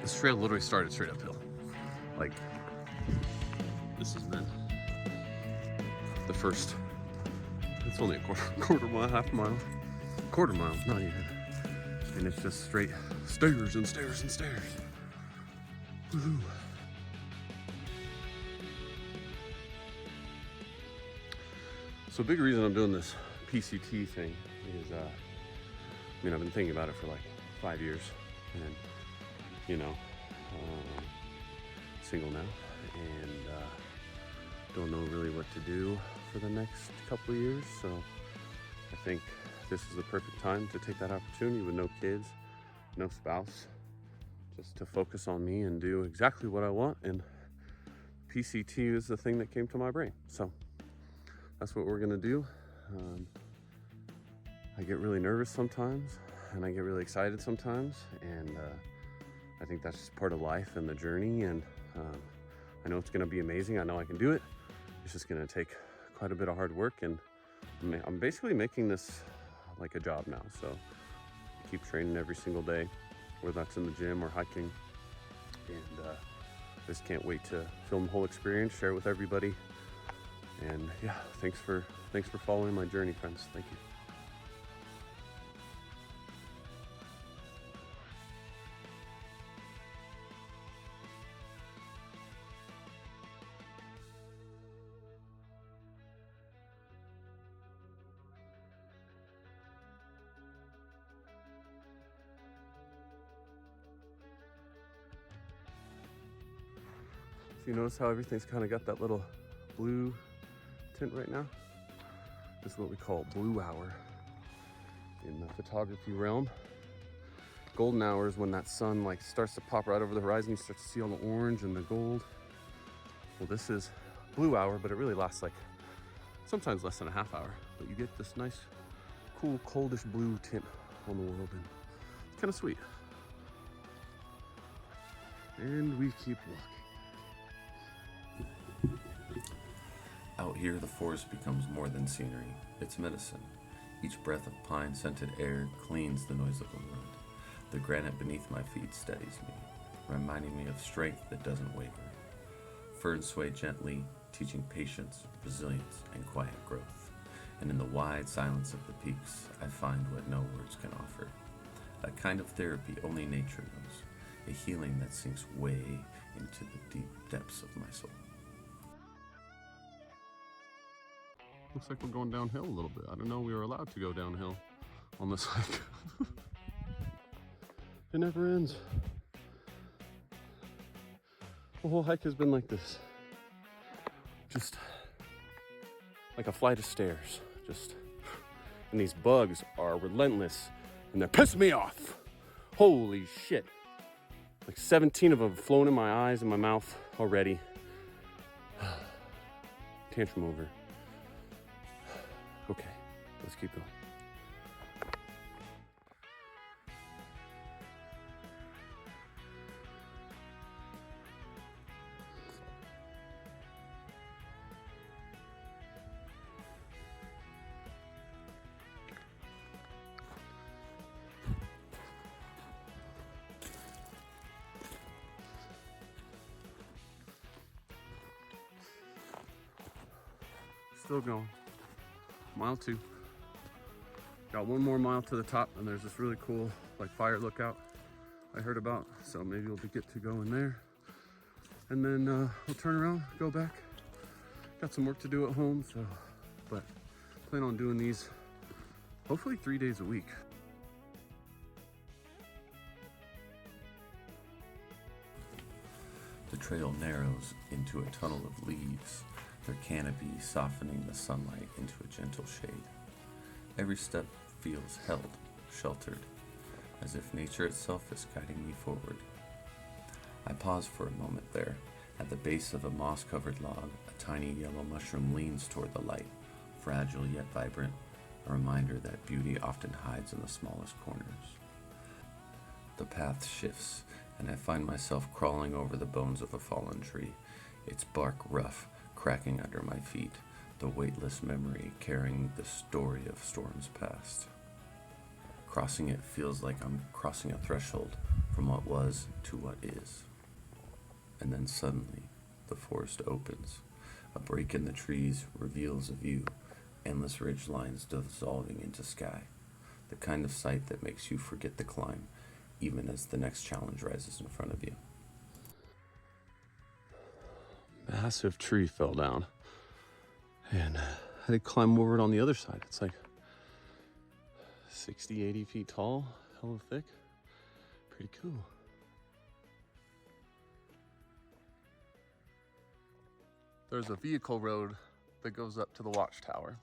This trail literally started straight uphill. Like, this has been the first, it's only a quarter mile, half mile, quarter mile, not even. And it's just straight stairs and stairs and stairs. Woohoo. So a big reason I'm doing this PCT thing is, I mean, I've been thinking about it for like 5 years, and you know, single now, and don't know really what to do for the next couple of years. So I think this is the perfect time to take that opportunity with no kids, no spouse, just to focus on me and do exactly what I want. And PCT is the thing that came to my brain. So that's what we're gonna do. I get really nervous sometimes, and I get really excited sometimes, and I think that's just part of life and the journey. And I know it's gonna be amazing. I know I can do it. It's just gonna take quite a bit of hard work, and I'm basically making this like a job now. So I keep training every single day, whether that's in the gym or hiking. And I just can't wait to film the whole experience, share it with everybody. And yeah, thanks for following my journey, friends. Thank you. So you notice how everything's kind of got that little blue tint right now? This is what we call blue hour in the photography realm. Golden hour is when that sun like starts to pop right over the horizon. You start to see all the orange and the gold. Well, this is blue hour, but it really lasts like sometimes less than a half hour. But you get this nice, cool, coldish blue tint on the world, and it's kind of sweet. And we keep walking. Out here, the forest becomes more than scenery. It's medicine. Each breath of pine-scented air cleans the noise of the wind. The granite beneath my feet steadies me, reminding me of strength that doesn't waver. Ferns sway gently, teaching patience, resilience, and quiet growth. And in the wide silence of the peaks, I find what no words can offer. A kind of therapy only nature knows. A healing that sinks way into the deep depths of my soul. Looks like we're going downhill a little bit. I didn't know we were allowed to go downhill on this hike. It never ends. The whole hike has been like this. Just like a flight of stairs. And these bugs are relentless, and they're pissing me off. Holy shit. Like 17 of them have flown in my eyes and my mouth already. Tantrum over. Okay, let's keep going. Still going. Mile 2. Got one more mile to the top, and there's this really cool like fire lookout I heard about, so maybe we'll get to go in there, and then we'll turn around, go back. Got some work to do at home, so but plan on doing these hopefully 3 days a week. The trail narrows into a tunnel of leaves, their canopy softening the sunlight into a gentle shade. Every step feels held, sheltered, as if nature itself is guiding me forward. I pause for a moment there. At the base of a moss-covered log, a tiny yellow mushroom leans toward the light, fragile yet vibrant, a reminder that beauty often hides in the smallest corners. The path shifts, and I find myself crawling over the bones of a fallen tree, its bark rough, cracking under my feet, the weightless memory carrying the story of storms past. Crossing it feels like I'm crossing a threshold from what was to what is. And then suddenly, the forest opens. A break in the trees reveals a view, endless ridge lines dissolving into sky, the kind of sight that makes you forget the climb, even as the next challenge rises in front of you. Massive tree fell down, and I had to climb over it on the other side. It's like 60, 80 feet tall, hella thick. Pretty cool. There's a vehicle road that goes up to the watchtower.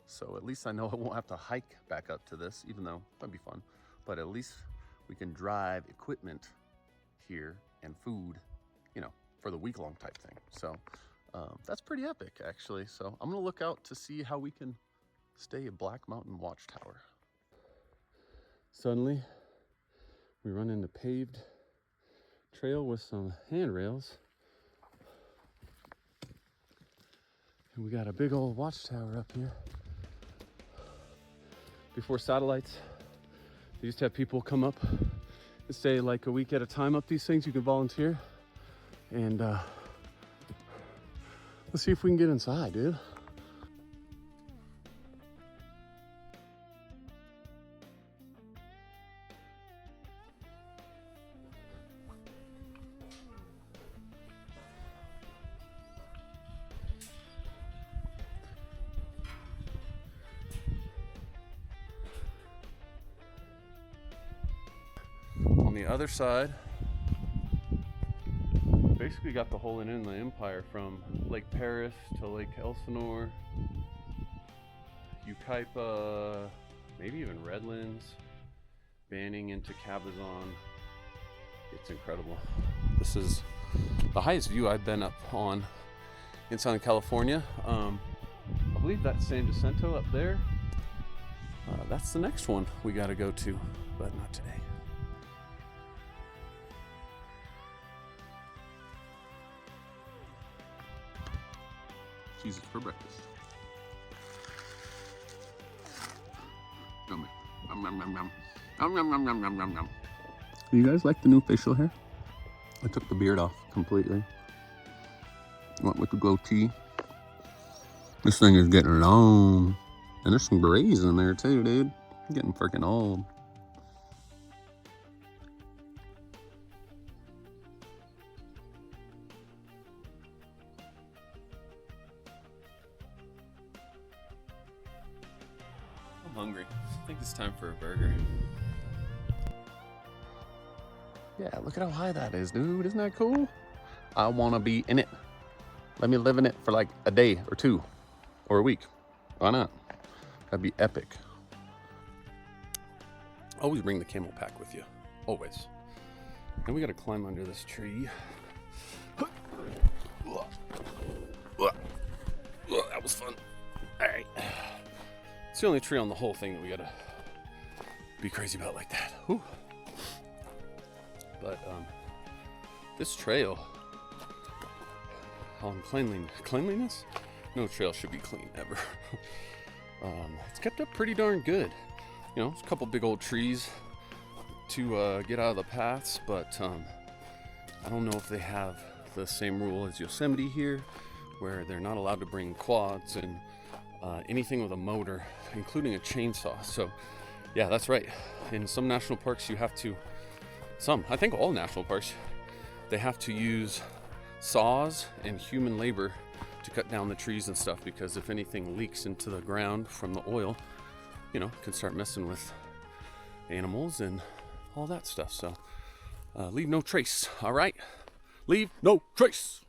So at least I know I won't have to hike back up to this, even though that'd be fun. But at least we can drive equipment here and food, you know, for the week-long type thing. So that's pretty epic, actually. So I'm gonna look out to see how we can stay at Black Mountain Watchtower. Suddenly, we run into paved trail with some handrails. And we got a big old watchtower up here. Before satellites, they used to have people come up and stay like a week at a time up these things. You can volunteer. And let's see if we can get inside, dude. On the other side, basically got the whole Inland Empire from Lake Paris to Lake Elsinore, Yucaipa, maybe even Redlands, Banning into Cabazon. It's incredible. This is the highest view I've been up on in Southern California. I believe that's San Jacinto up there. That's the next one we got to go to, but not today. Jesus for breakfast. Yummy. Yum, yum, yum, yum. Yum, yum, yum, yum, yum, yum, yum. You guys like the new facial hair? I took the beard off completely. Went with the goatee. This thing is getting long. And there's some grays in there too, dude. I'm getting freaking old. I'm hungry. I think it's time for a burger. Yeah, look at how high that is, dude. Isn't that cool? I want to be in it. Let me live in it for like a day or two or a week. Why not? That'd be epic. Always bring the camel pack with you. Always. And we got to climb under this tree. That was fun. All right. It's the only tree on the whole thing that we got to be crazy about like that. Whew. But this trail on cleanliness, no trail should be clean ever. It's kept up pretty darn good. You know, there's a couple big old trees to get out of the paths, but I don't know if they have the same rule as Yosemite here, where they're not allowed to bring quads and anything with a motor, including a chainsaw. So yeah, that's right. In some national parks you have to, I think all national parks, they have to use saws and human labor to cut down the trees and stuff, because if anything leaks into the ground from the oil, you know, can start messing with animals and all that stuff. So leave no trace. All right, leave no trace.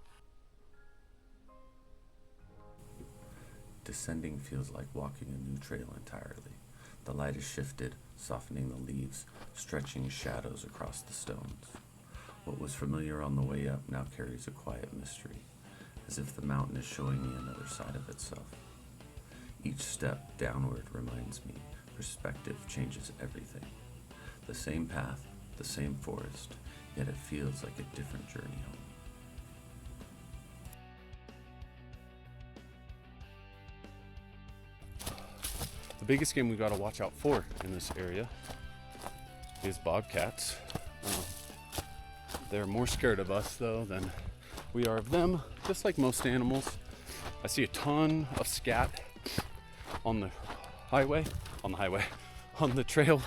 Descending feels like walking a new trail entirely. The light is shifted, softening the leaves, stretching shadows across the stones. What was familiar on the way up now carries a quiet mystery, as if the mountain is showing me another side of itself. Each step downward reminds me, perspective changes everything. The same path, the same forest, yet it feels like a different journey home. The biggest game we got to watch out for in this area is bobcats. They're more scared of us though than we are of them, just like most animals. I see a ton of scat on the trail.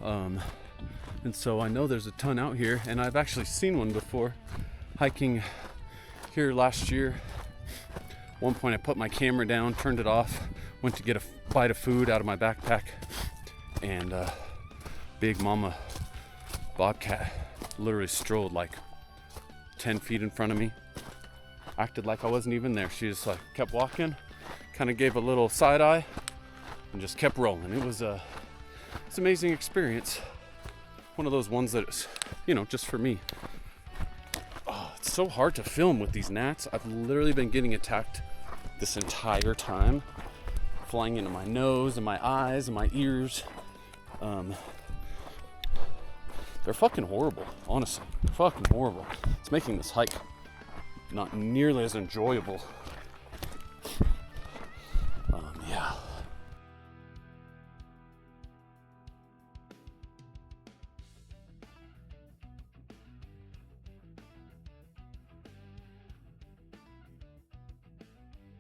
And so I know there's a ton out here, and I've actually seen one before hiking here last year. One point I put my camera down, turned it off, went to get a bite of food out of my backpack, and big mama bobcat literally strolled like 10 feet in front of me, acted like I wasn't even there. She just like kept walking, kind of gave a little side eye, and just kept rolling. It's an amazing experience. One of those ones that is, just for me. Oh, it's so hard to film with these gnats. I've literally been getting attacked this entire time, flying into my nose and my eyes and my ears. They're fucking horrible, honestly. They're fucking horrible. It's making this hike not nearly as enjoyable